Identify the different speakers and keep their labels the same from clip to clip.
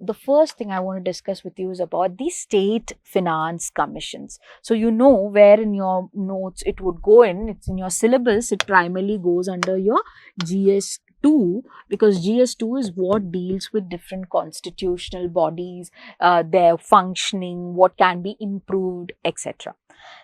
Speaker 1: the first thing I want to discuss with you is about the state finance commissions. So you know where in your notes it would go in, it's in your syllabus, it primarily goes under your GS2, because GS2 is what deals with different constitutional bodies, their functioning, what can be improved, etc.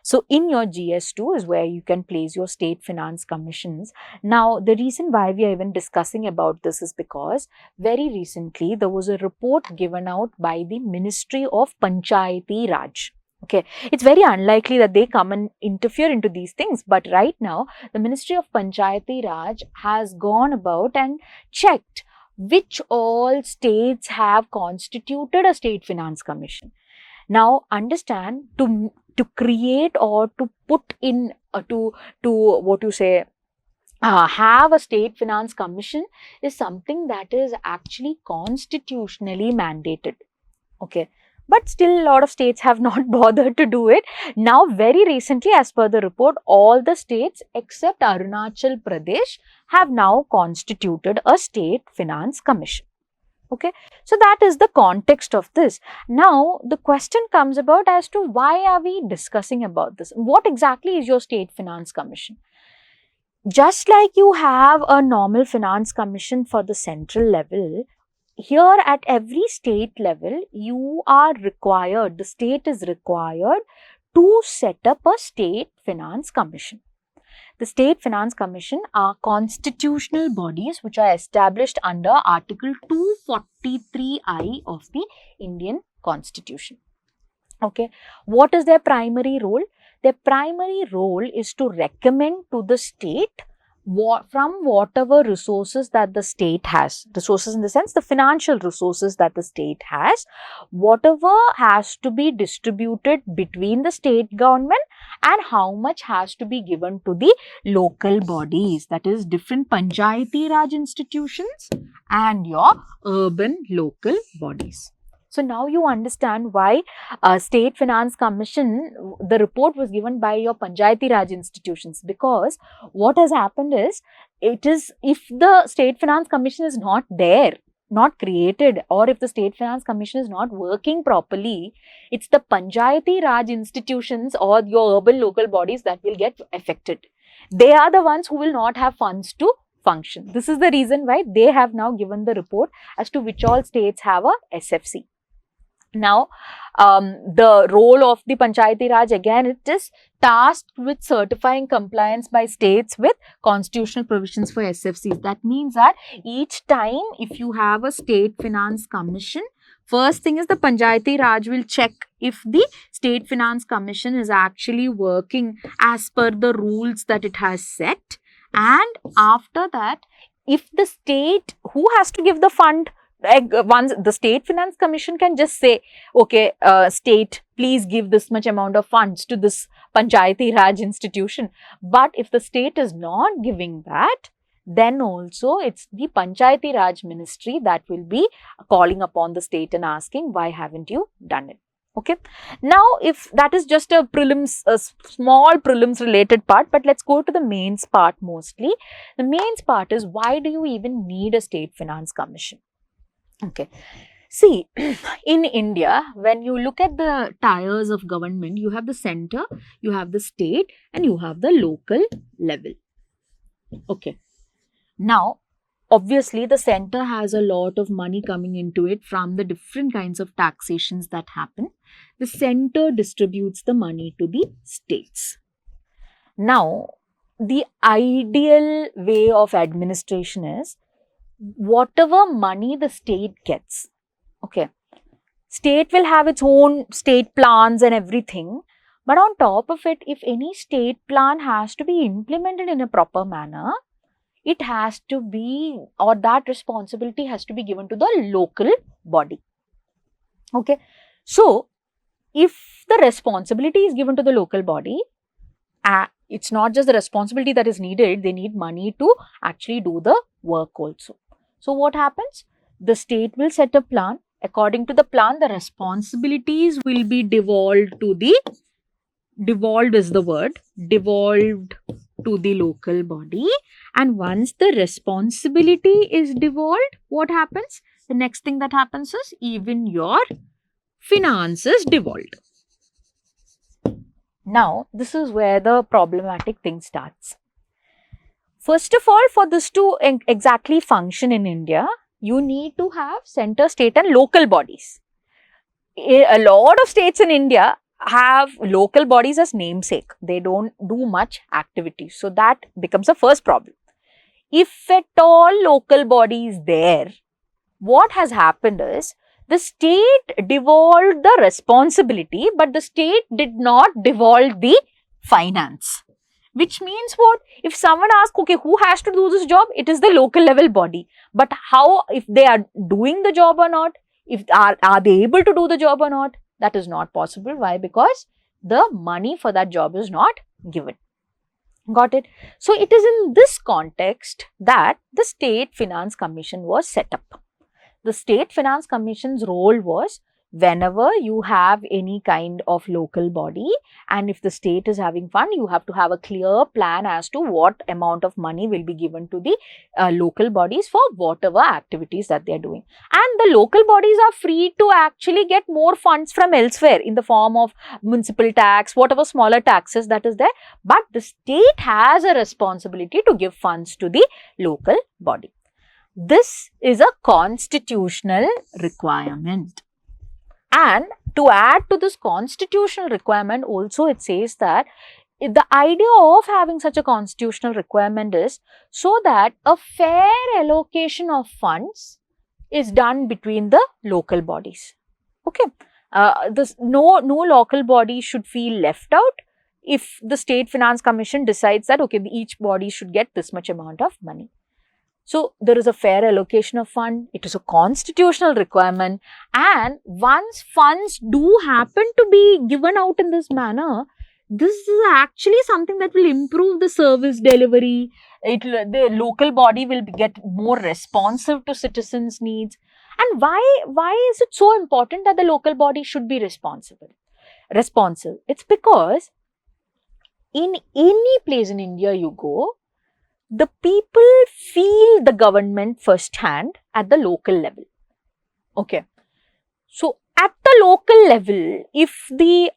Speaker 1: So in your GS2 is where you can place your state finance commissions. Now, the reason why we are even discussing about this is because very recently there was a report given out by the Ministry of Panchayati Raj. Okay, it's very unlikely that they come and interfere into these things, but right now the Ministry of Panchayati Raj has gone about and checked which all states have constituted a state finance commission. Now, understand, to create or to put in to what you say, have a state finance commission is something that is actually constitutionally mandated. Okay, but still a lot of states have not bothered to do it. Now, very recently, as per the report, all the states except Arunachal Pradesh have now constituted a state finance commission. Okay, so that is the context of this. Now, the question comes about as to why are we discussing about this? What exactly is your state finance commission? Just like you have a normal finance commission for the central level, here at every state level, you are required, the state is required to set up a state finance commission. The State Finance Commission are constitutional bodies which are established under Article 243I of the Indian Constitution. Okay, what is their primary role? Their primary role is to recommend to the state from whatever resources that the state has, resources in the sense the financial resources that the state has, whatever has to be distributed between the state government and how much has to be given to the local bodies, that is different Panchayati Raj institutions and your urban local bodies. So now you understand why State Finance Commission, the report was given by your Panchayati Raj institutions, because what has happened is, if the State Finance Commission is not there, not created, or if the State Finance Commission is not working properly, it's the Panchayati Raj institutions or your urban local bodies that will get affected. They are the ones who will not have funds to function. This is the reason why they have now given the report as to which all states have a SFC. Now, the role of the Panchayati Raj, again, it is tasked with certifying compliance by states with constitutional provisions for SFCs. That means that each time if you have a state finance commission, first thing is the Panchayati Raj will check if the state finance commission is actually working as per the rules that it has set. And after that, if the state who has to give the fund, once the State Finance Commission can just say, okay, state, please give this much amount of funds to this Panchayati Raj institution. But if the state is not giving that, then also it's the Panchayati Raj ministry that will be calling upon the state and asking, why haven't you done it? Okay. Now, if that is just a small prelims related part, but let's go to the mains part mostly. The mains part is, why do you even need a State Finance Commission? Okay. See, in India, when you look at the tiers of government, you have the center, you have the state, and you have the local level. Okay. Now, obviously, the center has a lot of money coming into it from the different kinds of taxations that happen. The center distributes the money to the states. Now, the ideal way of administration is, whatever money the state gets, okay, state will have its own state plans and everything, but on top of it, if any state plan has to be implemented in a proper manner, it has to be, or that responsibility has to be given to the local body. Okay, so if the responsibility is given to the local body, it's not just the responsibility that is needed, they need money to actually do the work also. So what happens? The state will set a plan. According to the plan, the responsibilities will be devolved to the local body. And once the responsibility is devolved, what happens? the next thing that happens is even your finance is devolved. Now, this is where the problematic thing starts. First of all, for this to exactly function in India, you need to have center, state and local bodies. A lot of states in India have local bodies as namesake. They don't do much activity. So that becomes the first problem. If at all local body is there, what has happened is the state devolved the responsibility, but the state did not devolve the finance. Which means what? If someone asks, okay, who has to do this job? It is the local level body. But how, if they are doing the job or not? If are they able to do the job or not? That is not possible. Why? Because the money for that job is not given. Got it? So it is in this context that the State Finance Commission was set up. The State Finance Commission's role was, whenever you have any kind of local body and if the state is having fund, you have to have a clear plan as to what amount of money will be given to the local bodies for whatever activities that they are doing. And the local bodies are free to actually get more funds from elsewhere in the form of municipal tax, whatever smaller taxes that is there. But the state has a responsibility to give funds to the local body. This is a constitutional requirement. And to add to this constitutional requirement also, it says that the idea of having such a constitutional requirement is so that a fair allocation of funds is done between the local bodies. Okay, no local body should feel left out if the State Finance Commission decides that okay, each body should get this much amount of money. So there is a fair allocation of fund, it is a constitutional requirement, and once funds do happen to be given out in this manner, this is actually something that will improve the service delivery. The local body will get more responsive to citizens' needs. And why is it so important that the local body should be responsive? It's because in any place in India you go, the people feel the government firsthand at the local level. Okay. So, at the local level, if the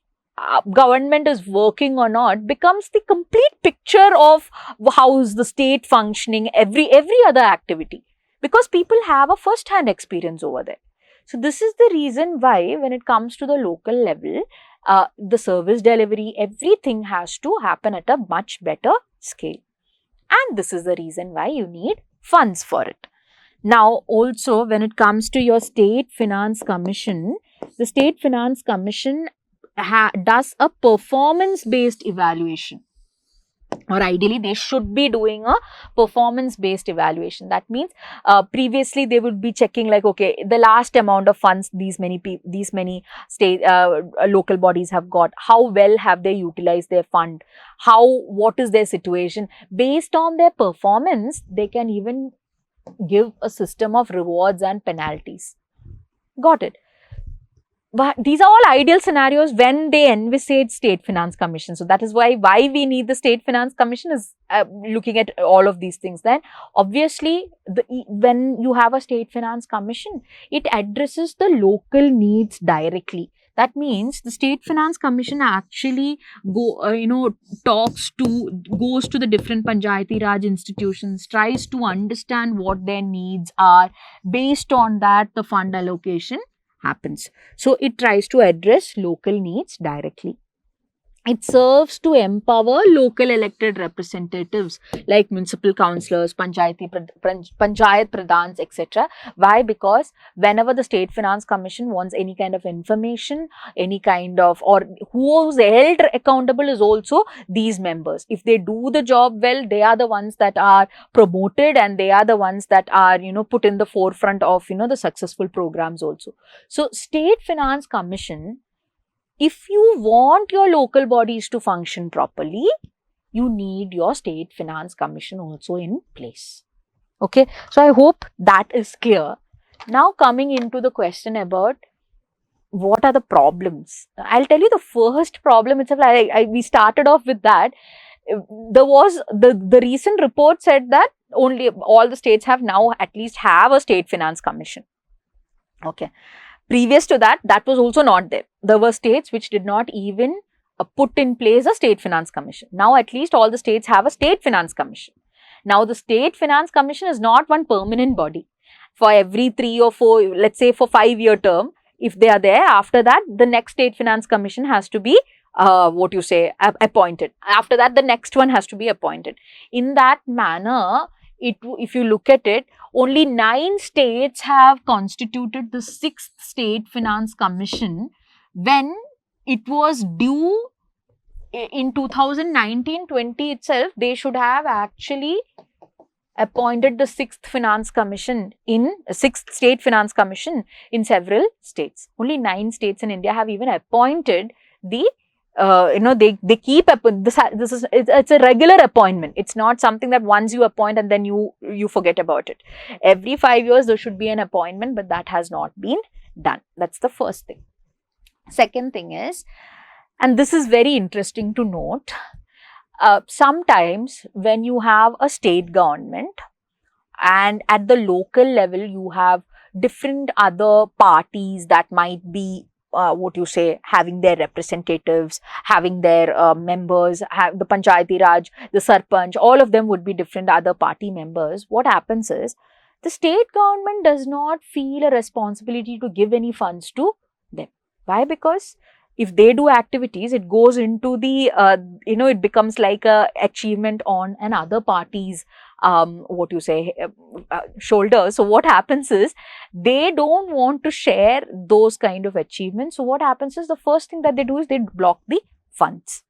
Speaker 1: government is working or not becomes the complete picture of how is the state functioning, every other activity. Because people have a first-hand experience over there. So, this is the reason why when it comes to the local level, the service delivery, everything has to happen at a much better scale. And this is the reason why you need funds for it. Now, also when it comes to your State Finance Commission, the State Finance Commission does a performance-based evaluation. Or ideally, they should be doing a performance-based evaluation. That means previously they would be checking like, okay, the last amount of funds these many state local bodies have got. How well have they utilized their fund? What is their situation? Based on their performance, they can even give a system of rewards and penalties. Got it? But these are all ideal scenarios when they envisage State Finance Commission. So that is why we need the State Finance Commission is looking at all of these things. Then obviously when you have a State Finance Commission, it addresses the local needs directly. That means the State Finance Commission actually goes to the different Panchayati Raj institutions, tries to understand what their needs are. Based on that, the fund allocation happens. So it tries to address local needs directly. It serves to empower local elected representatives like municipal councillors, panchayat pradhans, etc. Why? Because whenever the State Finance Commission wants any kind of information, or who's held accountable is also these members. If they do the job well, they are the ones that are promoted and they are the ones that are, put in the forefront of, the successful programs also. So, State Finance Commission, if you want your local bodies to function properly, you need your State Finance Commission also in place. Okay, so I hope that is clear. Now coming into the question about what are the problems. I'll tell you the first problem itself. We started off with that. There was the recent report said that only all the states have now at least have a State Finance Commission. Okay. Previous to that, that was also not there. There were states which did not even put in place a state finance commission. Now at least all the states have a state finance commission. Now the state finance commission is not one permanent body. For every 3 or 4, let's say for 5-year term, if they are there, after that the next state finance commission has to be appointed. After that the next one has to be appointed. In that manner, if you look at it, only 9 states have constituted the 6th state finance commission when it was due in 2019-20 itself. They should have actually appointed the 6th finance commission in 6th state finance commission in several states. Only 9 states in India have even appointed the they keep this is it's a regular appointment. It's not something that once you appoint and then you forget about it. Every 5 years there should be an appointment, but that has not been done. That's the first thing. Second thing is, and this is very interesting to note, sometimes when you have a state government and at the local level you have different other parties that might be having their representatives, having their members, have the Panchayati Raj, the Sarpanch, all of them would be different other party members. What happens is, the state government does not feel a responsibility to give any funds to them. Why? Because if they do activities, it goes into the, it becomes like a achievement on another party's, shoulder. So what happens is, they don't want to share those kind of achievements. So what happens is, the first thing that they do is they block the funds.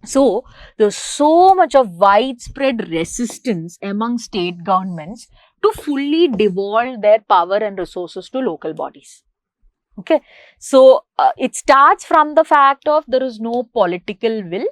Speaker 1: So there's so much of widespread resistance among state governments to fully devolve their power and resources to local bodies. Okay, so it starts from the fact of there is no political will.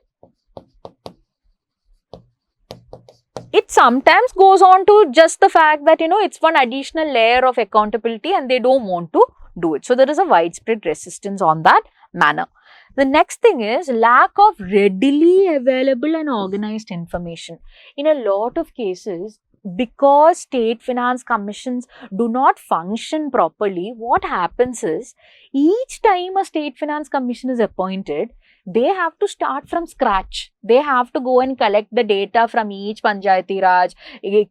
Speaker 1: It sometimes goes on to just the fact that, it's one additional layer of accountability and they don't want to do it. So there is a widespread resistance on that manner. The next thing is lack of readily available and organized information. In a lot of cases, because state finance commissions do not function properly, what happens is, each time a state finance commission is appointed, they have to start from scratch. They have to go and collect the data from each Panchayati Raj,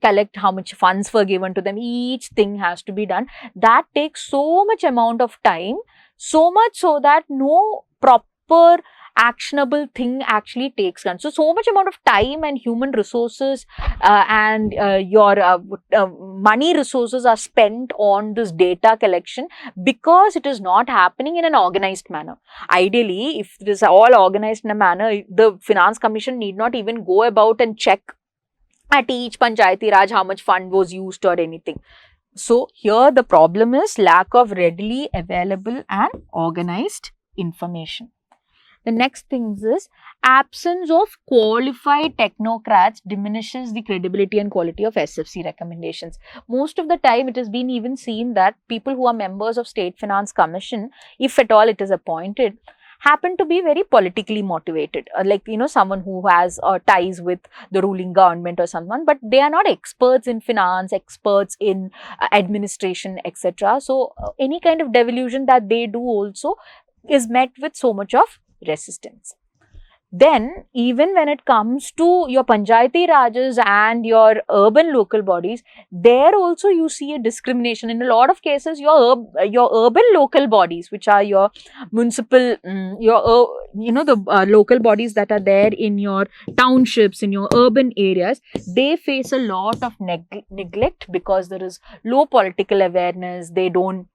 Speaker 1: collect how much funds were given to them. Each thing has to be done. That takes so much amount of time, so much so that no proper actionable thing actually takes time. So much amount of time and human resources and your money resources are spent on this data collection because it is not happening in an organized manner. Ideally, if it is all organized in a manner, the Finance Commission need not even go about and check at each Panchayati Raj how much fund was used or anything. So here the problem is lack of readily available and organized information. The next thing is absence of qualified technocrats diminishes the credibility and quality of SFC recommendations. Most of the time, it has been even seen that people who are members of State Finance Commission, if at all it is appointed, happen to be very politically motivated, someone who has ties with the ruling government or someone, but they are not experts in finance, experts in administration, etc. So any kind of devolution that they do also is met with so much of resistance. Then, even when it comes to your Panchayati Rajas and your urban local bodies, there also you see a discrimination. In a lot of cases, your urban local bodies, which are your municipal, the local bodies that are there in your townships, in your urban areas, they face a lot of neglect because there is low political awareness. They don't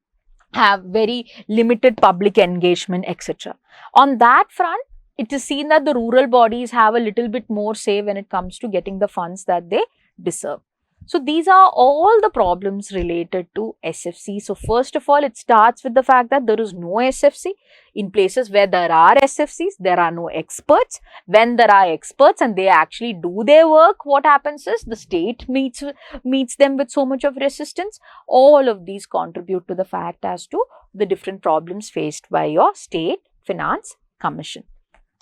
Speaker 1: have very limited public engagement, etc. On that front, it is seen that the rural bodies have a little bit more say when it comes to getting the funds that they deserve. So these are all the problems related to SFC. So first of all, it starts with the fact that there is no SFC. In places where there are SFCs, there are no experts. When there are experts and they actually do their work, what happens is the state meets them with so much of resistance. All of these contribute to the fact as to the different problems faced by your State Finance Commission.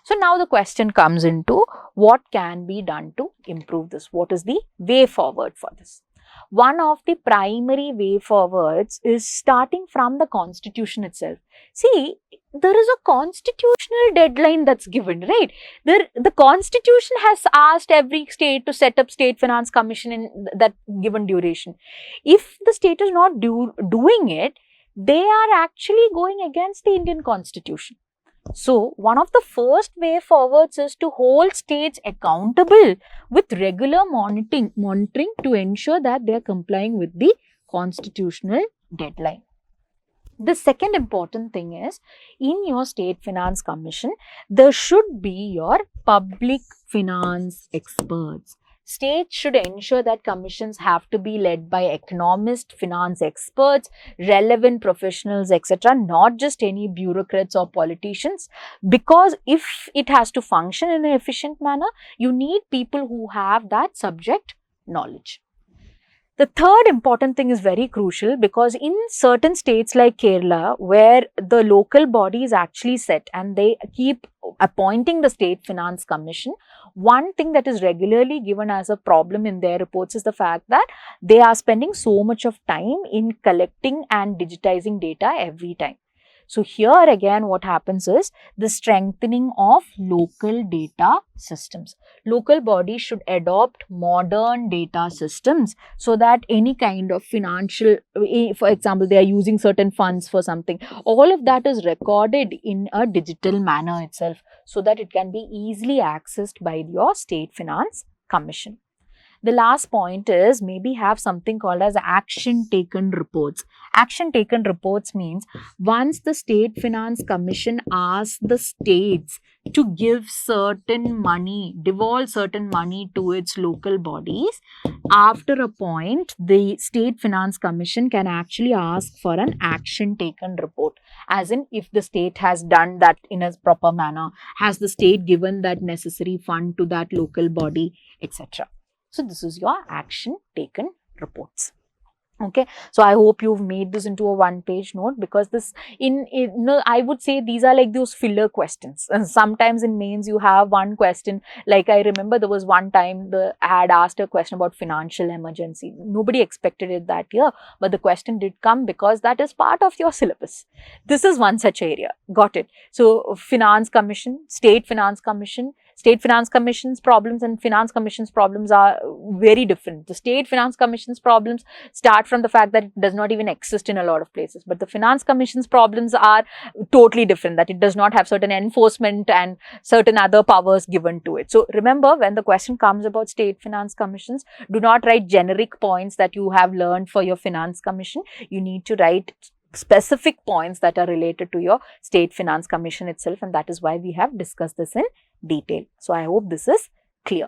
Speaker 1: So now the question comes into what can be done to improve this? What is the way forward for this? one of the primary way forwards is starting from the constitution itself. See, there is a constitutional deadline that's given, right? The constitution has asked every state to set up state finance commission in that given duration. If the state is not doing it, they are actually going against the Indian constitution. So, one of the first way forwards is to hold states accountable with regular monitoring to ensure that they are complying with the constitutional deadline. The second important thing is, in your state finance commission, there should be your public finance experts. States should ensure that commissions have to be led by economists, finance experts, relevant professionals, etc., not just any bureaucrats or politicians. Because if it has to function in an efficient manner, you need people who have that subject knowledge. The third important thing is very crucial, because in certain states like Kerala, where the local body is actually set and they keep appointing the State Finance Commission, one thing that is regularly given as a problem in their reports is the fact that they are spending so much of time in collecting and digitizing data every time. So here again, what happens is the strengthening of local data systems. Local bodies should adopt modern data systems so that any kind of financial, for example, they are using certain funds for something, all of that is recorded in a digital manner itself so that it can be easily accessed by your State Finance Commission. The last point is maybe have something called as action taken reports. Action taken reports means once the State Finance Commission asks the states to give certain money, devolve certain money to its local bodies, after a point, the State Finance Commission can actually ask for an action taken report. As in, if the state has done that in a proper manner, has the state given that necessary fund to that local body, etc. So this is your action taken reports. Okay, so I hope you've made this into a one-page note, because this I would say these are like those filler questions. And sometimes in mains you have one question, like I remember there was one time I had asked a question about financial emergency. Nobody expected it that year, but the question did come because that is part of your syllabus. This is one such area. Got it. So Finance Commission, State Finance Commission, State Finance Commission's problems and Finance Commission's problems are very different. The State Finance Commission's problems start from the fact that it does not even exist in a lot of places. But the Finance Commission's problems are totally different, that it does not have certain enforcement and certain other powers given to it. So remember, when the question comes about State Finance Commissions, do not write generic points that you have learned for your Finance Commission. You need to write specific points that are related to your State Finance Commission itself, and that is why we have discussed this in detail. So I hope this is clear.